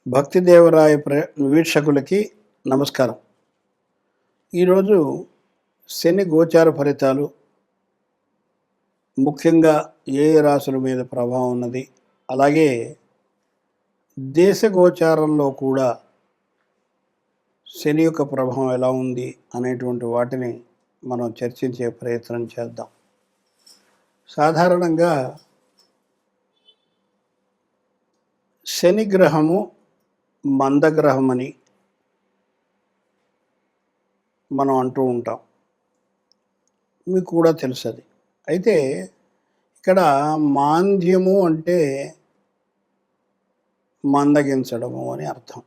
భక్తి దేవరాయ వీక్షకులకి నమస్కారం. ఈరోజు శని గోచార ఫలితాలు, ముఖ్యంగా ఏ ఏ రాశుల మీద ప్రభావం ఉన్నది, అలాగే దేశ గోచారంలో కూడా శని యొక్క ప్రభావం ఎలా ఉంది అనేటువంటి వాటిని మనం చర్చించే ప్రయత్నం చేద్దాం. సాధారణంగా శని గ్రహము మందగ్రహమని మనం అంటూ ఉంటాం. మీకు కూడా తెలుసు అది. అయితే ఇక్కడ మాంద్యము అంటే మందగించడము అని అర్థం.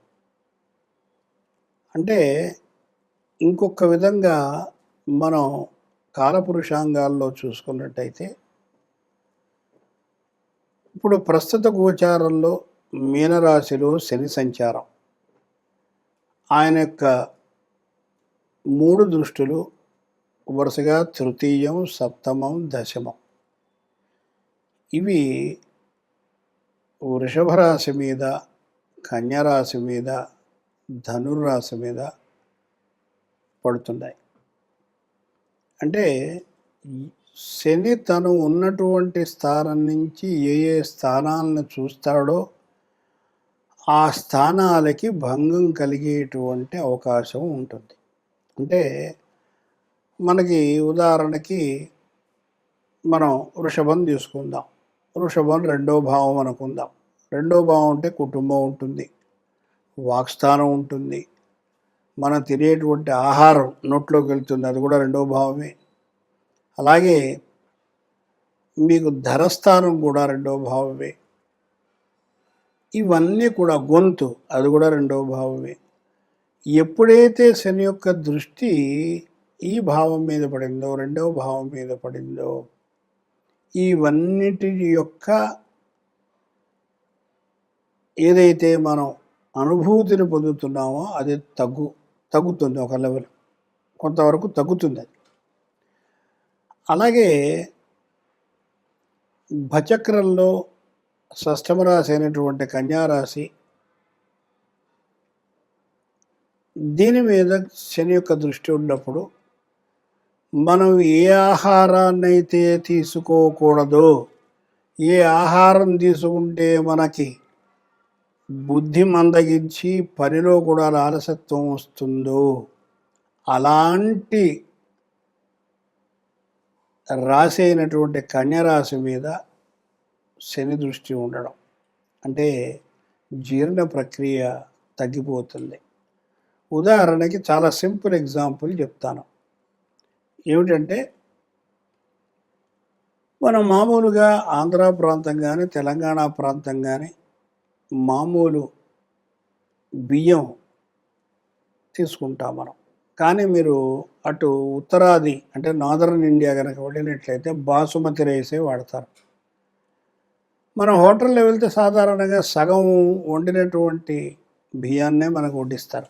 అంటే ఇంకొక విధంగా మనం కాలపురుషాంగాల్లో చూసుకున్నట్టయితే, ఇప్పుడు ప్రస్తుత గోచారంలో మీనరాశిలో శని సంచారం, ఆయన యొక్క 3 దృష్టులు వరుసగా తృతీయం, సప్తమం, దశమం, ఇవి వృషభ రాశి మీద, కన్యరాశి మీద, ధనుర్రాశి మీద పడుతున్నాయి. అంటే శని తను ఉన్నటువంటి స్థానం నుంచి ఏ ఏ స్థానాలను చూస్తాడో ఆ స్థానాలకి భంగం కలిగేటువంటి అవకాశం ఉంటుంది. అంటే మనకి ఉదాహరణకి మనం వృషభం తీసుకుందాం. వృషభం 2వ భావం అనుకుందాం. 2వ భావం అంటే కుటుంబం ఉంటుంది, వాక్స్థానం ఉంటుంది, మనం తినేటువంటి ఆహారం నోట్లోకి వెళ్తుంది, అది కూడా 2వ భావమే. అలాగే మీకు ధరస్థానం కూడా 2వ భావమే. ఇవన్నీ కూడా గొంతు, అది కూడా 2వ భావమే. ఎప్పుడైతే శని యొక్క దృష్టి ఈ భావం మీద పడిందో, 2వ భావం మీద పడిందో, ఇవన్నిటి యొక్క ఏదైతే మనం అనుభూతిని పొందుతున్నామో అది తగ్గుతుంది, ఒక లెవెల్ కొంతవరకు తగ్గుతుంది అది. అలాగే భచక్రంలో షష్టమ రాశి అయినటువంటి కన్యారాశి, దీని మీద శని యొక్క దృష్టి ఉన్నప్పుడు మనం ఏ ఆహారాన్ని అయితే తీసుకోకూడదో, ఏ ఆహారం తీసుకుంటే మనకి బుద్ధి మందగించి పనిలో కూడా ఆలస్యత్వం వస్తుందో, అలాంటి రాశి అయినటువంటి కన్యరాశి మీద శని దృష్టి ఉండడం అంటే జీర్ణ ప్రక్రియ తగ్గిపోతుంది. ఉదాహరణకి చాలా సింపుల్ ఎగ్జాంపుల్ చెప్తాను. ఏమిటంటే, మనం మామూలుగా ఆంధ్ర ప్రాంతం కానీ తెలంగాణ ప్రాంతం కానీ మామూలు బియ్యం తీసుకుంటాం మనం. కానీ మీరు అటు ఉత్తరాది అంటే నార్దర్న్ ఇండియా కనుక వెళ్ళినట్లయితే బాసుమతి రైసే వాడతారు. మనం హోటల్లో వెళ్తే సాధారణంగా సగం వండినటువంటి బియ్యాన్నే మనకు వడ్డిస్తారు.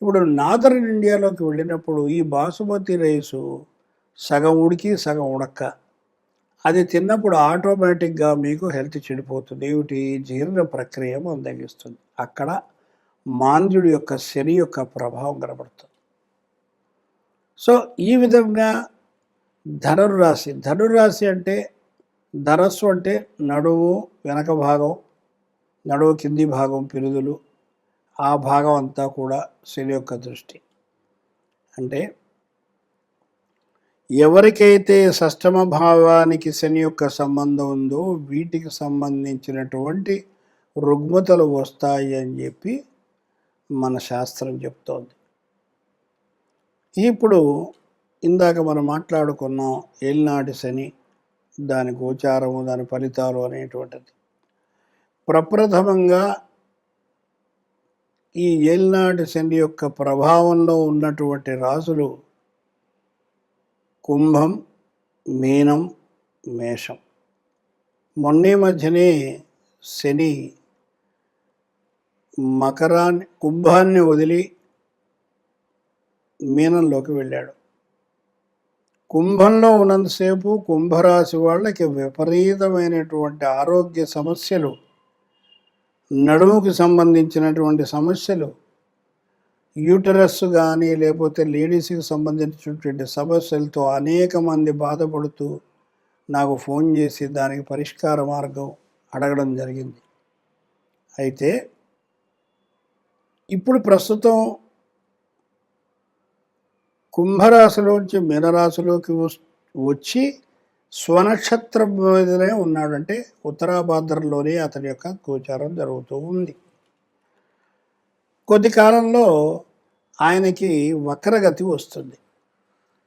ఇప్పుడు నార్దర్న్ ఇండియాలోకి వెళ్ళినప్పుడు ఈ బాసుమతి రైసు సగం ఉడికి సగం ఉడక్క, అది తిన్నప్పుడు ఆటోమేటిక్గా మీకు హెల్త్ చెడిపోతుంది. ఏమిటి? జీర్ణ ప్రక్రియ మందగిస్తుంది. అక్కడ మాంద్యుడి యొక్క శని యొక్క ప్రభావం కనబడుతుంది. సో ఈ విధంగా ధనుర్రాశి అంటే ధనస్సు అంటే నడుము వెనక భాగం, నడుము కింది భాగం, పిరుదులు, ఆ భాగం అంతా కూడా శని యొక్క దృష్టి. అంటే ఎవరికైతే షష్టమ భావానికి శని యొక్క సంబంధం ఉందో వీటికి సంబంధించినటువంటి రుగ్మతలు వస్తాయి అని చెప్పి మన శాస్త్రం చెప్తోంది. ఇప్పుడు ఇందాక మనం మాట్లాడుకున్నాం ఏలినాటి శని, దాని గోచారము, దాని ఫలితాలు అనేటువంటిది. ప్రప్రథమంగా ఈ ఏలినాటి శని యొక్క ప్రభావంలో ఉన్నటువంటి రాశులు కుంభం, మీనం, మేషం. మొన్నే మధ్యనే శని కుంభాన్ని వదిలి మీనంలోకి వెళ్ళాడు. కుంభంలో ఉన్నంతసేపు కుంభరాశి వాళ్ళకి విపరీతమైనటువంటి ఆరోగ్య సమస్యలు నడుముకి సంబంధించినటువంటి సమస్యలు, యూటరస్ కానీ లేకపోతే లేడీస్కి సంబంధించినటువంటి సమస్యలతో అనేక మంది బాధపడుతూ నాకు ఫోన్ చేసి దానికి పరిష్కార మార్గం అడగడం జరిగింది. అయితే ఇప్పుడు ప్రస్తుతం కుంభరాశిలోంచి మీనరాశిలోకి వచ్చి స్వనక్షత్రం మీదనే ఉన్నాడంటే ఉత్తరాభాద్రలోనే అతని యొక్క గోచారం జరుగుతూ ఉంది. కొద్ది కాలంలో ఆయనకి వక్రగతి వస్తుంది.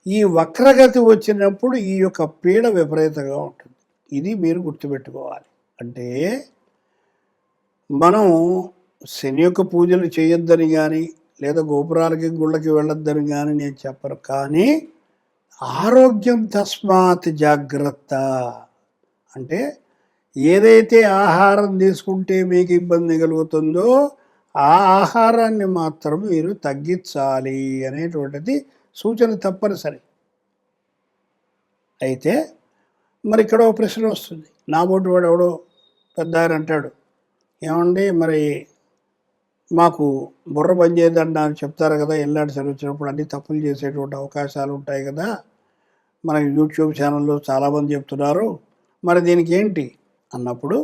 ఈ వక్రగతి వచ్చినప్పుడు ఈ యొక్క పీడ విపరీతంగా ఉంటుంది. ఇది మీరు గుర్తుపెట్టుకోవాలి. అంటే మనం శని యొక్క పూజలు చేయొద్దని కానీ లేదా గోపురాలకి గుళ్ళకి వెళ్ళొద్దని కానీ నేను చెప్పను. కానీ ఆరోగ్యం తస్మాత్ జాగ్రత్త. అంటే ఏదైతే ఆహారం తీసుకుంటే మీకు ఇబ్బంది కలుగుతుందో ఆ ఆహారాన్ని మాత్రం మీరు తగ్గించాలి అనేటువంటిది సూచన తప్పనిసరి. అయితే మరి ఇక్కడ ఒక ప్రశ్న వస్తుంది. నా బోటి వాడు ఎవడో పెద్ద ఆయన అంటాడు, ఏమండి మరి మాకు బుర్ర పని చేయదండి అని చెప్తారు కదా, ఎల్లాడి సరి వచ్చినప్పుడు అన్ని తప్పులు చేసేటువంటి అవకాశాలు ఉంటాయి కదా, మన యూట్యూబ్ ఛానల్లో చాలామంది చెప్తున్నారు, మరి దీనికి ఏంటి అన్నప్పుడు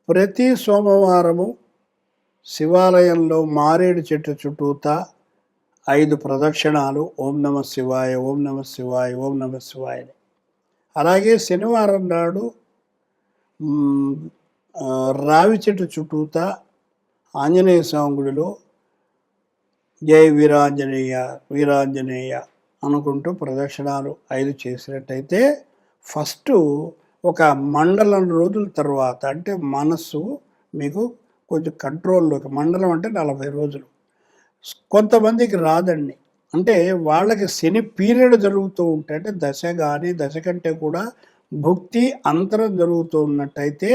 ప్రతి సోమవారము శివాలయంలో మారేడు చెట్టు చుట్టూతా 5 ప్రదక్షిణాలు ఓం నమ శివాయ, ఓం నమ శివాయ, ఓం నమ శివాయ. అలాగే శనివారం నాడు రావి చెట్టు చుట్టూతా ఆంజనేయ స్వామి గుడిలో జై వీరాంజనేయ వీరాంజనేయ అనుకుంటూ ప్రదక్షిణాలు 5 చేసినట్టయితే ఫస్ట్ ఒక మండలం రోజుల తర్వాత అంటే మనస్సు మీకు కొంచెం కంట్రోల్లోకి, మండలం అంటే 40 రోజులు. కొంతమందికి రాదండి. అంటే వాళ్ళకి శని పీరియడ్ జరుగుతూ ఉంటే, అంటే దశ కానీ దశ కంటే కూడా భుక్తి అంతరం జరుగుతూ ఉన్నట్టయితే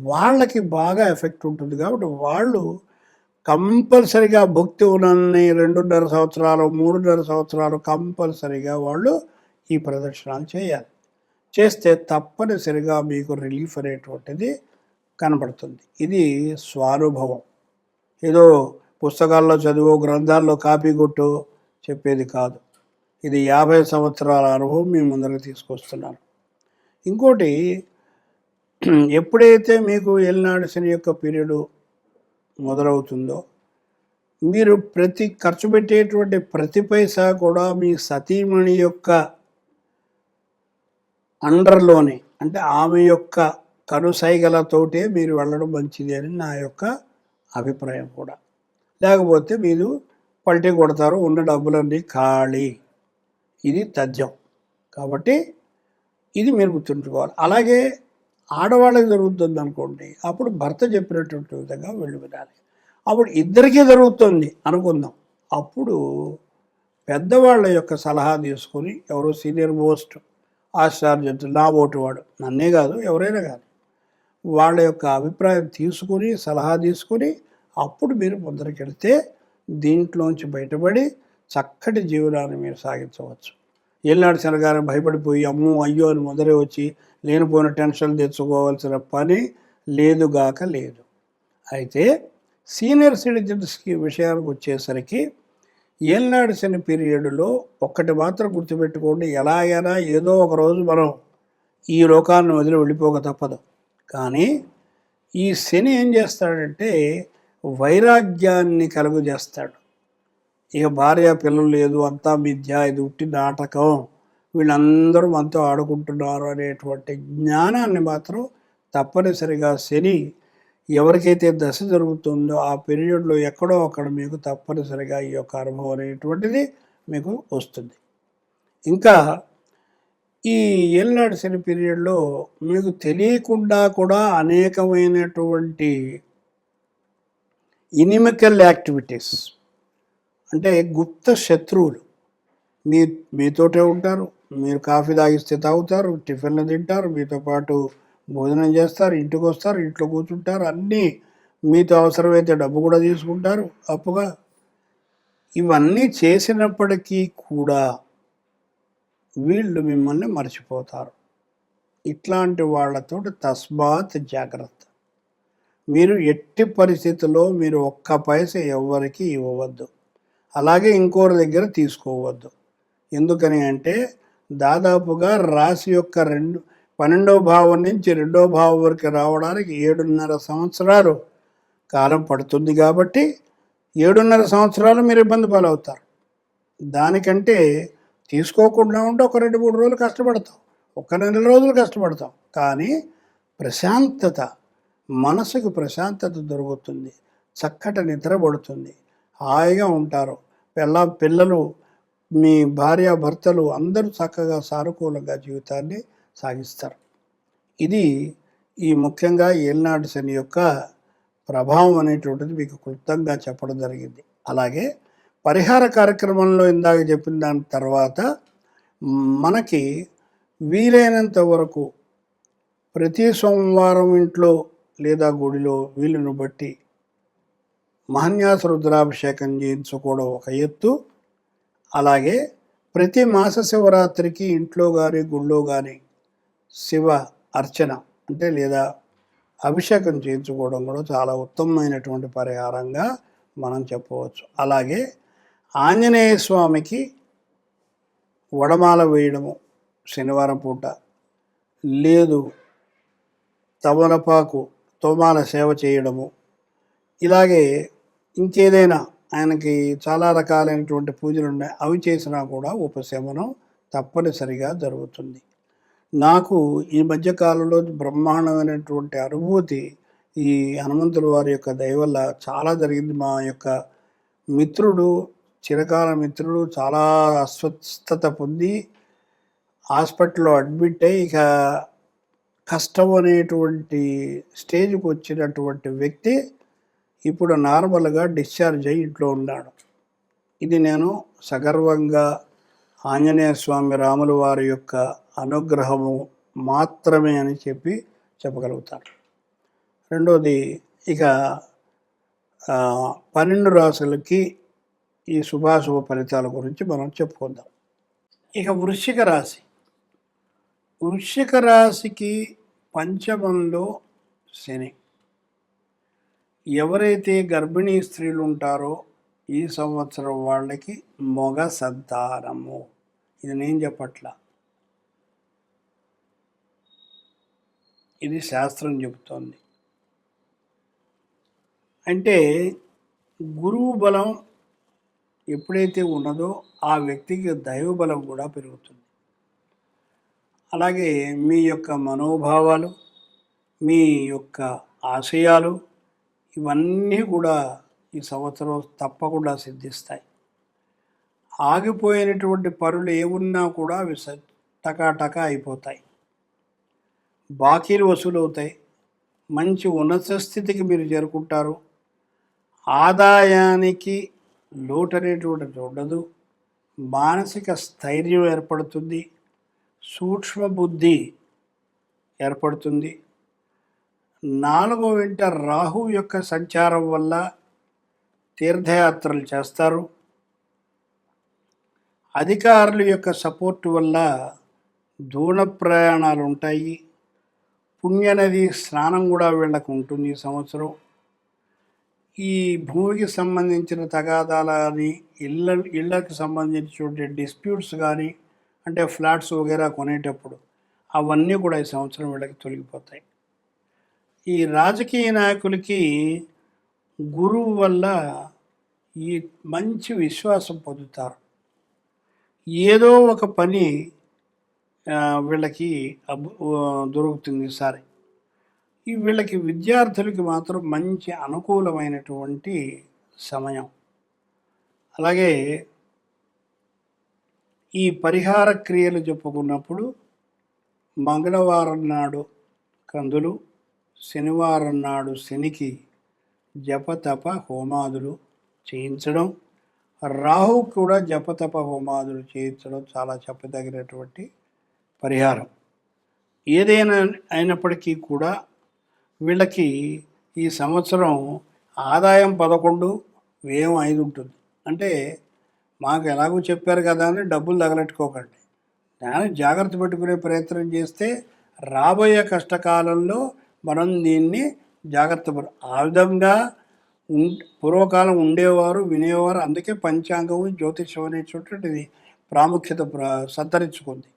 వాళ్ళకి బాగా ఎఫెక్ట్ ఉంటుంది. కాబట్టి వాళ్ళు కంపల్సరిగా భుక్తి ఉన్నన్ని 2.5 సంవత్సరాలు 3.5 సంవత్సరాలు కంపల్సరిగా వాళ్ళు ఈ ప్రదర్శనలు చేయాలి. చేస్తే తప్పనిసరిగా మీకు రిలీఫ్ అనేటువంటిది కనబడుతుంది. ఇది స్వానుభవం. ఏదో పుస్తకాల్లో చదువు గ్రంథాల్లో కాపీ కొట్టు చెప్పేది కాదు. ఇది 50 సంవత్సరాల అనుభవం మీ ముందరకు తీసుకొస్తున్నాను. ఇంకోటి, ఎప్పుడైతే మీకు ఏలినాడు శని యొక్క పీరియడ్ మొదలవుతుందో మీరు ఖర్చు పెట్టేటువంటి ప్రతి పైసా కూడా మీ సతీమణి యొక్క అండర్లోనే, అంటే ఆమె యొక్క కనుసైగలతోటే మీరు వెళ్ళడం మంచిది అని నా యొక్క అభిప్రాయం కూడా. లేకపోతే మీరు పల్టీ కొడతారు, ఉన్న డబ్బులన్నీ ఖాళీ. ఇది తథ్యం. కాబట్టి ఇది మీరు గుర్తుంచుకోవాలి. అలాగే ఆడవాళ్ళకి జరుగుతుంది అనుకోండి, అప్పుడు భర్త చెప్పినటువంటి విధంగా వెళ్ళి వినాలి. అప్పుడు ఇద్దరికీ జరుగుతుంది అనుకుందాం, అప్పుడు పెద్దవాళ్ళ యొక్క సలహా తీసుకొని, ఎవరో సీనియర్ మోస్ట్ ఆచార్యులు, నా ఓటు వాడు, నన్నే కాదు ఎవరైనా కాదు, వాళ్ళ యొక్క అభిప్రాయం తీసుకుని సలహా తీసుకుని అప్పుడు మీరు ముందరికెళ్తే దీంట్లోంచి బయటపడి చక్కటి జీవనాన్ని మీరు సాగించవచ్చు. ఏలినాడు శనగానే భయపడిపోయి అమ్మో అయ్యో అని ముందరే వచ్చి లేనిపోయిన టెన్షన్ తెచ్చుకోవాల్సిన పని లేదుగాక లేదు. అయితే సీనియర్ సిటిజన్స్కి విషయానికి వచ్చేసరికి ఏలినాడు శని పీరియడ్లో ఒక్కటి మాత్రం గుర్తుపెట్టుకోండి, ఎలాగైనా ఏదో ఒక రోజు మనం ఈ లోకాన్ని వదిలి వెళ్ళిపోక తప్పదు. కానీ ఈ శని ఏం చేస్తాడంటే వైరాగ్యాన్ని కలుగజేస్తాడు. ఇక భార్య పిల్లలు లేదు, అంతా మిథ్య, ఇది ఉట్టి నాటకం, వీళ్ళందరూ మనతో ఆడుకుంటున్నారు అనేటువంటి జ్ఞానాన్ని మాత్రం తప్పనిసరిగా శని ఎవరికైతే దశ జరుగుతుందో ఆ పీరియడ్లో ఎక్కడో అక్కడ మీకు తప్పనిసరిగా ఈ యొక్క అనుభవం అనేటువంటిది మీకు వస్తుంది. ఇంకా ఈ ఏలినాడు శని పీరియడ్లో మీకు తెలియకుండా కూడా అనేకమైనటువంటి ఇనిమికల్ యాక్టివిటీస్, అంటే గుప్త శత్రువులు మీతోటే ఉంటారు. మీరు కాఫీ తాగిస్తే తాగుతారు, టిఫిన్లు తింటారు, మీతో పాటు భోజనం చేస్తారు, ఇంటికి వస్తారు, ఇంట్లో కూర్చుంటారు, అన్నీ మీతో అవసరమైతే డబ్బు కూడా తీసుకుంటారు అప్పుగా. ఇవన్నీ చేసినప్పటికీ కూడా వీళ్ళు మిమ్మల్ని మర్చిపోతారు. ఇట్లాంటి వాళ్ళతో తస్మాత్ జాగ్రత్త. మీరు ఎట్టి పరిస్థితుల్లో మీరు ఒక్క పైసా ఎవ్వరికి ఇవ్వవద్దు, అలాగే ఇంకోరి దగ్గర తీసుకోవద్దు. ఎందుకని అంటే దాదాపుగా రాశి యొక్క 12వ భావం నుంచి 2వ భావం వరకు రావడానికి 7.5 సంవత్సరాలు కాలం పడుతుంది. కాబట్టి 7.5 సంవత్సరాలు మీరు ఇబ్బంది పాలవుతారు. దానికంటే తీసుకోకుండా ఉంటే ఒక 2-3 రోజులు కష్టపడతాం, ఒక 2 రోజులు కష్టపడతాం, కానీ ప్రశాంతత, మనసుకు ప్రశాంతత దొరుకుతుంది, చక్కటి నిద్ర పడుతుంది, హాయిగా ఉంటారు. పిల్లలు, మీ భార్యాభర్తలు అందరూ చక్కగా సానుకూలంగా జీవితాన్ని సాగిస్తారు. ఇది ఈ ముఖ్యంగా ఏలినాటి శని యొక్క ప్రభావం అనేటువంటిది మీకు క్లుప్తంగా చెప్పడం జరిగింది. అలాగే పరిహార కార్యక్రమంలో ఇందాక చెప్పిన దాని తర్వాత మనకి వీలైనంత వరకు ప్రతి సోమవారం ఇంట్లో లేదా గుడిలో వీలును బట్టి మహాన్యాస రుద్రాభిషేకం చేయించుకోవడం ఒక ఎత్తు. అలాగే ప్రతి మాస శివరాత్రికి ఇంట్లో కానీ గుళ్ళో కానీ శివ అర్చన అంటే లేదా అభిషేకం చేయించుకోవడం కూడా చాలా ఉత్తమమైనటువంటి పరిహారంగా మనం చెప్పవచ్చు. అలాగే ఆంజనేయ స్వామికి వడమాల వేయడము శనివారం పూట, లేదు తమలపాకు తోమాల సేవ చేయడము, ఇలాగే ఇంకేదైనా ఆయనకి చాలా రకాలైనటువంటి పూజలు ఉన్నాయి, అవి చేసినా కూడా ఉపశమనం తప్పనిసరిగా జరుగుతుంది. నాకు ఈ మధ్యకాలంలో బ్రహ్మాండమైనటువంటి అనుభూతి ఈ హనుమంతుల వారి యొక్క దయ వల్ల చాలా జరిగింది. మా యొక్క మిత్రుడు, చిరకాల మిత్రుడు చాలా అస్వస్థత పొంది హాస్పిటల్లో అడ్మిట్ అయ్యి ఇక కష్టం అనేటువంటి స్టేజ్కి వచ్చినటువంటి వ్యక్తి ఇప్పుడు నార్మల్గా డిశ్చార్జ్ అయ్యి ఇంట్లో ఉన్నాడు. ఇది నేను సగర్వంగా ఆంజనేయ స్వామి రాముల వారి యొక్క అనుగ్రహము మాత్రమే అని చెప్పగలుగుతాను. రెండోది, ఇక 12 రాశులకి ఈ శుభాశుభ ఫలితాల గురించి మనం చెప్పుకుందాం. ఇక వృశ్చిక రాశి. వృశ్చిక రాశికి పంచమంలో శని. ఎవరైతే గర్భిణీ స్త్రీలు ఉంటారో ఈ సంవత్సరం వాళ్ళకి మగ సంతానము. ఇది నేను చెప్పట్లా, ఇది శాస్త్రం చెబుతోంది. అంటే గురువు బలం ఎప్పుడైతే ఉన్నదో ఆ వ్యక్తికి దైవ బలం కూడా పెరుగుతుంది. అలాగే మీ యొక్క మనోభావాలు, మీ యొక్క ఆశయాలు ఇవన్నీ కూడా ఈ సంవత్సరం తప్పకుండా సిద్ధిస్తాయి. ఆగిపోయినటువంటి పనులు ఏమున్నా కూడా అవి టకాటకా అయిపోతాయి. బాకీలు వసూలవుతాయి. మంచి ఉన్నత స్థితికి మీరు చేరుకుంటారు. ఆదాయానికి లోటు అనేటువంటిది ఉండదు. మానసిక స్థైర్యం ఏర్పడుతుంది. సూక్ష్మ బుద్ధి ఏర్పడుతుంది. 4వ ఇంట రాహు యొక్క సంచారం వల్ల తీర్థయాత్రలు చేస్తారు. అధికారుల యొక్క సపోర్టు వల్ల దూర ప్రయాణాలు ఉంటాయి. పుణ్యనది స్నానం కూడా వీళ్ళకు ఉంటుంది ఈ సంవత్సరం. ఈ భూమికి సంబంధించిన తగాదాలు కానీ, ఇళ్ళకి సంబంధించిన డిస్ప్యూట్స్ కానీ, అంటే ఫ్లాట్స్ వగేరా కొనేటప్పుడు అవన్నీ కూడా ఈ సంవత్సరం వీళ్ళకి తొలగిపోతాయి. ఈ రాజకీయ నాయకులకి గురువు వల్ల ఈ మంచి విశ్వాసం పొందుతారు. ఏదో ఒక పని వీళ్ళకి దొరుకుతుంది ఈసారి. ఈ వీళ్ళకి విద్యార్థులకి మాత్రం మంచి అనుకూలమైనటువంటి సమయం. అలాగే ఈ పరిహార క్రియలు చెప్పుకున్నప్పుడు మంగళవారం నాడు కందులు, శనివారం నాడు శనికి జపతప హోమాదులు చేయించడం, రాహు కూడా జపతప హోమాదులు చేయించడం చాలా చెప్పదగినటువంటి పరిహారం. ఏదైనా అయినప్పటికీ కూడా వీళ్ళకి ఈ సంవత్సరం ఆదాయం 11, వ్యయం 5 ఉంటుంది. అంటే మాకు ఎలాగో చెప్పారు కదా అని డబ్బులు తగలెట్టుకోకండి. దాన్ని జాగ్రత్త పెట్టుకునే ప్రయత్నం చేస్తే రాబోయే కష్టకాలంలో మనం దీన్ని ఆ విధంగా పూర్వకాలం ఉండేవారు, వినేవారు. అందుకే పంచాంగం, జ్యోతిషం అనేటువంటిది ప్రాముఖ్యత సంతరించుకుంది.